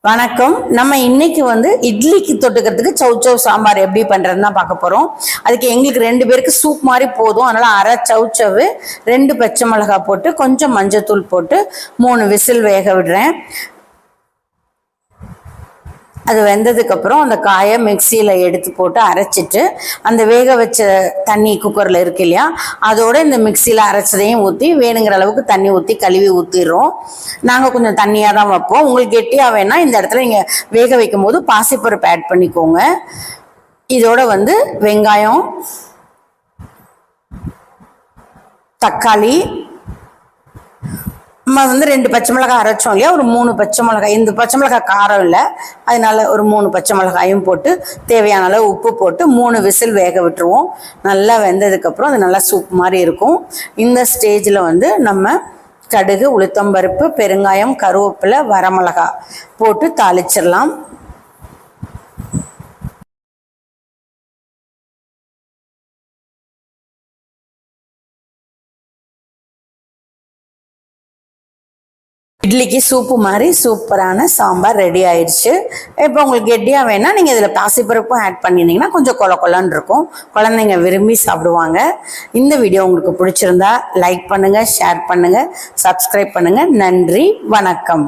வணக்கம். நம்ம இன்னைக்கு இட்லிக்கு தொட்டுக்கிறதுக்கு சௌச்சவ் சாம்பார் எப்படி பண்றதுன்னு தான் பார்க்க போறோம். அதுக்கு எங்களுக்கு 2 பேருக்கு சூப் மாதிரி போதும். அதனால அரை சௌச்சவ், 2 பச்சை மிளகாய் போட்டு கொஞ்சம் மஞ்சத்தூள் போட்டு 3 விசில் வேக விடுறேன். அது வெந்ததுக்கு அப்புறம் அந்த காயை மிக்சியில் எடுத்து போட்டு அரைச்சிட்டு அந்த வேக வச்ச தண்ணி குக்கரில் இருக்கு இல்லையா, அதோட இந்த மிக்சியில் அரைச்சதையும் ஊற்றி வேணுங்கிற அளவுக்கு தண்ணி ஊற்றி கழுவி ஊற்றிடுறோம். நாங்கள் கொஞ்சம் தண்ணியாக தான் வைப்போம். உங்களுக்கு கெட்டியாக வேணால் இந்த இடத்துல நீங்கள் வேக வைக்கும் போது பாசிப்பருப்பு ஆட் பண்ணிக்கோங்க. இதோட வெங்காயம், தக்காளி, நம்ம 2 பச்சை மிளகாய் அரைச்சோம் இல்லையா, ஒரு 3 பச்சை மிளகாய். இந்த பச்சை மிளகாய் காரம் இல்லை, அதனால ஒரு 3 பச்சை மிளகாயும் போட்டு தேவையான அளவு உப்பு போட்டு 3 விசில் வேக விட்டுருவோம். நல்லா வெந்ததுக்கப்புறம் அது நல்லா சூப் மாதிரி இருக்கும். இந்த ஸ்டேஜில் நம்ம கடுகு, உளுத்தம்பருப்பு, பெருங்காயம், கருவேப்பிலை, வரமிளகாய் போட்டு தாளிச்சிடலாம். இட்லிக்கு சூப்பு மாதிரி சூப்பரான சாம்பார் ரெடி ஆயிடுச்சு. இப்போ உங்களுக்கு கெட்டியாக வேணால் நீங்கள் இதில் பாசிப்பருப்பும் ஆட் பண்ணியிருந்தீங்கன்னா கொஞ்சம் கொலன்னு இருக்கும். குழந்தைங்க விரும்பி சாப்பிடுவாங்க. இந்த வீடியோ உங்களுக்கு பிடிச்சிருந்தா லைக் பண்ணுங்கள், ஷேர் பண்ணுங்கள், சப்ஸ்கிரைப் பண்ணுங்கள். நன்றி, வணக்கம்.